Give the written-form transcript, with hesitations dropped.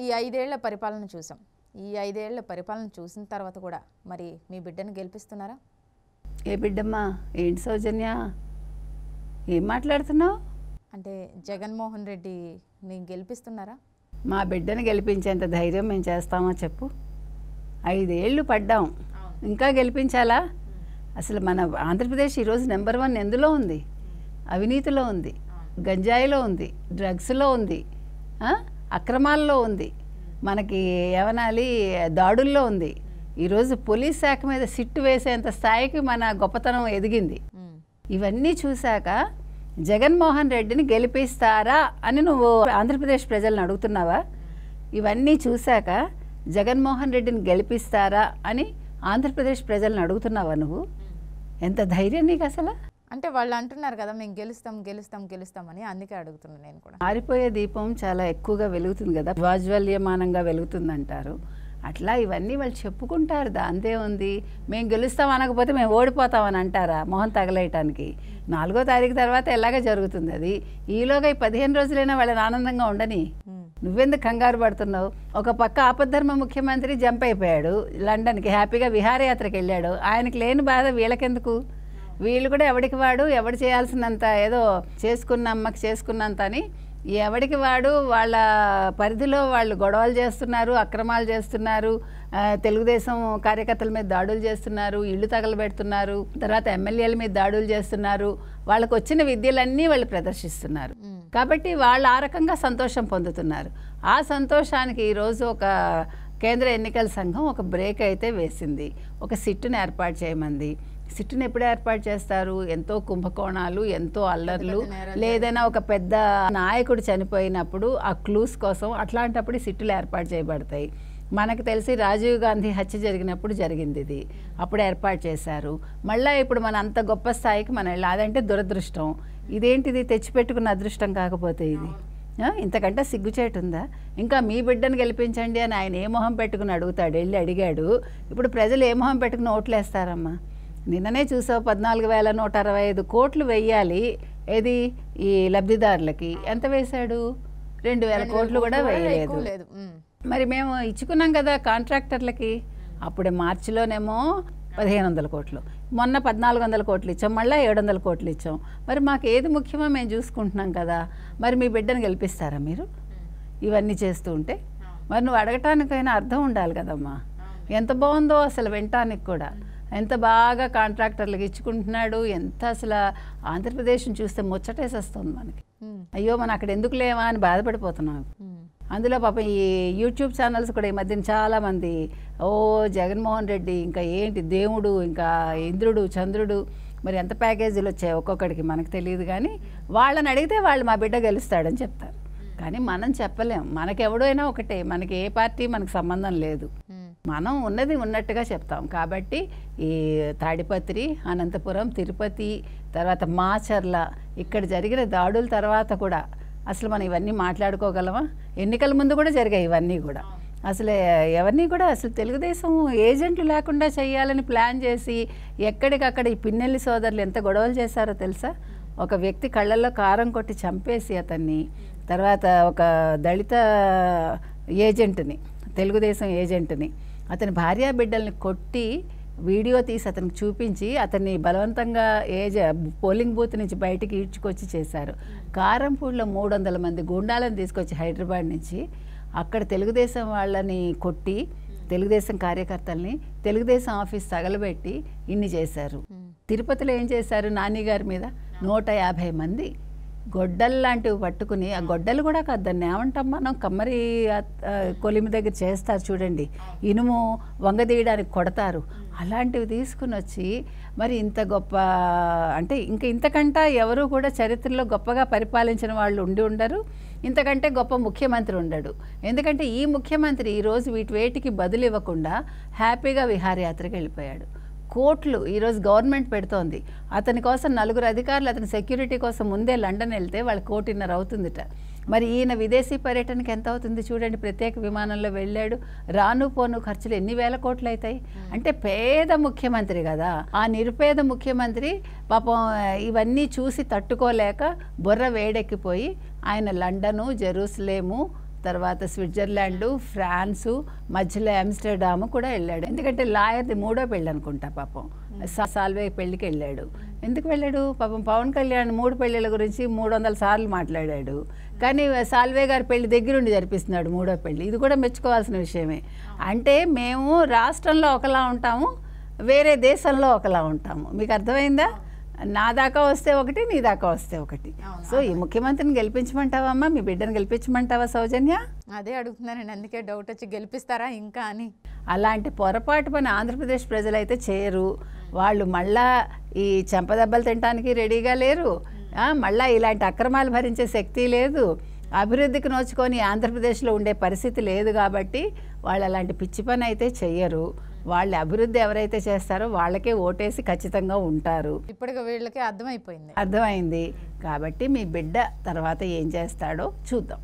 ఈ 5 ఏళ్ల పరిపాలన చూసాం. ఈ 5 ఏళ్ల పరిపాలన చూసిన తర్వాత కూడా మరి మీ బిడ్డను గెలిపిస్తున్నారా? ఏ బిడ్డమ్మా? ఏంటి సౌజన్య, ఏం మాట్లాడుతున్నావు? అంటే జగన్మోహన్ రెడ్డిని గెలిపిస్తున్నారా? మా బిడ్డను గెలిపించేంత ధైర్యం మేము చేస్తామా చెప్పు? 5 ఏళ్ళు పడ్డాం, ఇంకా గెలిపించాలా? అసలు మన ఆంధ్రప్రదేశ్ ఈరోజు నెంబర్ 1 ఎందులో ఉంది? అవినీతిలో ఉంది, గంజాయిలో ఉంది, డ్రగ్స్లో ఉంది, అక్రమాల్లో ఉంది, మనకి ఏమనాలి దాడుల్లో ఉంది. ఈరోజు పోలీస్ శాఖ మీద సిట్టు వేసేంత స్థాయికి మన గొప్పతనం ఎదిగింది. ఇవన్నీ చూశాక జగన్మోహన్ రెడ్డిని గెలిపిస్తారా అని నువ్వు ఆంధ్రప్రదేశ్ ప్రజలను అడుగుతున్నావా? ఇవన్నీ చూశాక జగన్మోహన్ రెడ్డిని గెలిపిస్తారా అని ఆంధ్రప్రదేశ్ ప్రజలను అడుగుతున్నావా నువ్వు? ఎంత ధైర్యం నీకు అసలు? అంటే వాళ్ళు అంటున్నారు కదా మేము గెలుస్తాం గెలుస్తాం గెలుస్తాం అని, అందుకే అడుగుతున్నాను నేను కూడా. ఆరిపోయే దీపం చాలా ఎక్కువగా వెలుగుతుంది కదా, వాజ్వల్యమానంగా వెలుగుతుంది అంటారు. అట్లా ఇవన్నీ వాళ్ళు చెప్పుకుంటారు, దాంతే ఉంది. మేము గెలుస్తాం అనకపోతే మేము ఓడిపోతామని అంటారా మొహం తగలేయటానికి? 4వ తారీఖు తర్వాత ఎలాగ జరుగుతుంది అది? ఈలోగా ఈ 15 రోజులైనా వాళ్ళని ఆనందంగా ఉండని. నువ్వెందుకు కంగారు పడుతున్నావు? ఒక పక్క ఆపద్ధర్మ ముఖ్యమంత్రి జంప్ అయిపోయాడు, లండన్కి హ్యాపీగా విహారయాత్రకు వెళ్ళాడు. ఆయనకి లేని బాధ వీళ్ళకెందుకు? వీళ్ళు కూడా ఎవడికి వాడు ఎవడు చేయాల్సినంత ఏదో చేసుకున్న అమ్మకి చేసుకున్నంత అని ఎవడికి వాడు వాళ్ళ పరిధిలో వాళ్ళు గొడవలు చేస్తున్నారు, అక్రమాలు చేస్తున్నారు, తెలుగుదేశం కార్యకర్తల మీద దాడులు చేస్తున్నారు, ఇళ్ళు తగలబెడుతున్నారు, తర్వాత ఎమ్మెల్యేల మీద దాడులు చేస్తున్నారు. వాళ్ళకు వచ్చిన విద్యలన్నీ వాళ్ళు ప్రదర్శిస్తున్నారు. కాబట్టి వాళ్ళు ఆ రకంగా సంతోషం పొందుతున్నారు. ఆ సంతోషానికి ఈరోజు ఒక కేంద్ర ఎన్నికల సంఘం ఒక బ్రేక్ అయితే వేసింది. ఒక సిట్టును ఏర్పాటు చేయమంది. సిట్టును ఎప్పుడు ఏర్పాటు చేస్తారు? ఎంతో కుంభకోణాలు, ఎంతో అల్లర్లు, లేదైనా ఒక పెద్ద నాయకుడు చనిపోయినప్పుడు ఆ క్లూస్ కోసం అట్లాంటప్పుడు సిట్టులు ఏర్పాటు చేయబడతాయి. మనకు తెలిసి రాజీవ్ గాంధీ హత్య జరిగినప్పుడు జరిగింది ఇది, అప్పుడు ఏర్పాటు చేశారు. మళ్ళీ ఇప్పుడు మన అంత గొప్ప స్థాయికి మనం వెళ్ళాలి, అదంటే దురదృష్టం. ఇదేంటిది? తెచ్చిపెట్టుకున్న అదృష్టం కాకపోతే ఇది ఇంతకంటే సిగ్గుచేటు ఉందా? ఇంకా మీ బిడ్డను గెలిపించండి అని ఆయన ఏ మొహం పెట్టుకుని అడుగుతాడు? వెళ్ళి అడిగాడు. ఇప్పుడు ప్రజలు ఏ మొహం పెట్టుకుని ఓట్లేస్తారమ్మా? నిన్ననే చూసావు, 14,165 కోట్లు వెయ్యాలి. ఏది ఈ లబ్ధిదారులకి ఎంత వేశాడు? 2,000 కోట్లు కూడా వేయలేదు. మరి మేము ఇచ్చుకున్నాం కదా కాంట్రాక్టర్లకి. అప్పుడే మార్చిలోనేమో 1,500 కోట్లు, మొన్న 1,400 కోట్లు ఇచ్చాం, మళ్ళీ 700 కోట్లు ఇచ్చాం. మరి మాకు ఏది ముఖ్యమో మేము చూసుకుంటున్నాం కదా. మరి మీ బిడ్డను గెలిపిస్తారా మీరు ఇవన్నీ చేస్తూ ఉంటే? మరి నువ్వు అడగటానికైనా అర్థం ఉండాలి కదమ్మా. ఎంత బాగుందో అసలు వినటానికి కూడా. ఎంత బాగా కాంట్రాక్టర్లకు ఇచ్చుకుంటున్నాడు. ఎంత అసలు ఆంధ్రప్రదేశ్ని చూస్తే ముచ్చటేసేస్తుంది మనకి. అయ్యో మనం అక్కడ ఎందుకు లేవా అని బాధపడిపోతున్నాం. అందులో పాపం ఈ యూట్యూబ్ ఛానల్స్ కూడా ఈ మధ్యన చాలామంది జగన్మోహన్ రెడ్డి ఇంకా ఏంటి దేవుడు, ఇంకా ఇంద్రుడు చంద్రుడు, మరి ఎంత ప్యాకేజీలు వచ్చాయి ఒక్కొక్కడికి మనకు తెలియదు. కానీ వాళ్ళని అడిగితే వాళ్ళు మా బిడ్డ గెలుస్తాడని చెప్తారు. కానీ మనం చెప్పలేం. మనకెవడైనా ఒకటే, మనకి ఏ పార్టీ మనకు సంబంధం లేదు. మనం ఉన్నది ఉన్నట్టుగా చెప్తాం. కాబట్టి ఈ తాడిపత్రి, అనంతపురం, తిరుపతి, తర్వాత మాచర్ల ఇక్కడ జరిగిన దాడుల తర్వాత కూడా అసలు మనం ఇవన్నీ మాట్లాడుకోగలమా? ఎన్నికల ముందు కూడా జరిగాయి ఇవన్నీ కూడా. అసలు ఎవరిని కూడా అసలు తెలుగుదేశం ఏజెంట్లు లేకుండా చేయాలని ప్లాన్ చేసి ఎక్కడికక్కడ ఈ పిన్నెల్లి సోదరులు ఎంత గొడవలు చేశారో తెలుసా? ఒక వ్యక్తి కళ్ళల్లో కారం కొట్టి చంపేసి అతన్ని, తర్వాత ఒక దళిత ఏజెంట్ని, తెలుగుదేశం ఏజెంట్ని, అతని భార్యా బిడ్డల్ని కొట్టి వీడియో తీసి అతనికి చూపించి అతన్ని బలవంతంగా పోలింగ్ బూత్ నుంచి బయటికి ఈడ్చుకొచ్చి చేశారు. కారంపూడిలో 300 మంది గుండాలను తీసుకొచ్చి హైదరాబాద్ నుంచి అక్కడ తెలుగుదేశం వాళ్ళని కొట్టి, తెలుగుదేశం కార్యకర్తల్ని, తెలుగుదేశం ఆఫీస్ తగలబెట్టి ఇన్ని చేశారు. తిరుపతిలో ఏం చేశారు? నాని గారి మీద 150 మంది గొడ్డలు లాంటివి పట్టుకుని, ఆ గొడ్డలు కూడా కాదు, దాన్ని ఏమంటాం మనం, కమ్మరి కొలిమి దగ్గర చేస్తారు చూడండి, ఇనుము వంగదీయడానికి కొడతారు, అలాంటివి తీసుకుని వచ్చి మరి ఇంత గొప్ప అంటే ఇంకా ఇంతకంటే ఎవరు కూడా చరిత్రలో గొప్పగా పరిపాలించిన వాళ్ళు ఉండి ఉండరు. ఇంతకంటే గొప్ప ముఖ్యమంత్రి ఉండడు. ఎందుకంటే ఈ ముఖ్యమంత్రి ఈరోజు వేటికి బదులు ఇవ్వకుండా హ్యాపీగా విహారయాత్రకు వెళ్ళిపోయాడు. కోట్లు ఈరోజు గవర్నమెంట్ పెడుతోంది. అతని కోసం 4 అధికారులు అతని సెక్యూరిటీ కోసం ముందే లండన్ వెళ్తే వాళ్ళు 1,50,00,000 అవుతుందిట. మరి ఈయన విదేశీ పర్యటనకి ఎంత అవుతుంది చూడండి. ప్రత్యేక విమానంలో వెళ్ళాడు, రాను పోను ఖర్చులు ఎన్ని వేల కోట్లు అవుతాయి. అంటే పేద ముఖ్యమంత్రి కదా. ఆ నిరుపేద ముఖ్యమంత్రి పాపం ఇవన్నీ చూసి తట్టుకోలేక బుర్ర వేడెక్కిపోయి ఆయన లండను, జెరూసలేము, తర్వాత స్విట్జర్లాండు, ఫ్రాన్సు, మధ్యలో ఆమ్స్టర్డాము కూడా వెళ్ళాడు. ఎందుకంటే లాయర్ది 3వ పెళ్ళి అనుకుంటా పాపం. సాల్వే పెళ్ళికి వెళ్ళాడు. ఎందుకు వెళ్ళాడు పాపం? పవన్ కళ్యాణ్ 3 పెళ్ళిళ్ళ గురించి 300 సార్లు మాట్లాడాడు. కానీ సాల్వే గారి పెళ్లి దగ్గరుండి జరిపిస్తున్నాడు 3వ పెళ్ళి. ఇది కూడా మెచ్చుకోవాల్సిన విషయమే. అంటే మేము రాష్ట్రంలో ఒకలా ఉంటాము, వేరే దేశంలో ఒకలా ఉంటాము. మీకు అర్థమైందా? నా దాకా వస్తే ఒకటి, నీ దాకా వస్తే ఒకటి. సో ఈ ముఖ్యమంత్రిని గెలిపించమంటావమ్మా? మీ బిడ్డను గెలిపించమంటావా సౌజన్య? అదే అడుగుతున్నానండి, అందుకే డౌట్ వచ్చి గెలిపిస్తారా ఇంకా అని. అలాంటి పొరపాటు మన ఆంధ్రప్రదేశ్ ప్రజలైతే చేయరు. వాళ్ళు మళ్ళా ఈ చెంపదెబ్బలు తినడానికి రెడీగా లేరు. మళ్ళా ఇలాంటి అక్రమాలు భరించే శక్తి లేదు. అభివృద్ధికి నోచుకొని ఆంధ్రప్రదేశ్లో ఉండే పరిస్థితి లేదు. కాబట్టి వాళ్ళు అలాంటి పిచ్చి పని అయితే చెయ్యరు. వాళ్ళ అభివృద్ధి ఎవరైతే చేస్తారో వాళ్ళకే ఓటేసి ఖచ్చితంగా ఉంటారు. ఇప్పటికి వీళ్ళకి అర్థమైపోయింది. అర్థమైంది. కాబట్టి మీ బిడ్డ తర్వాత ఏం చేస్తాడో చూద్దాం.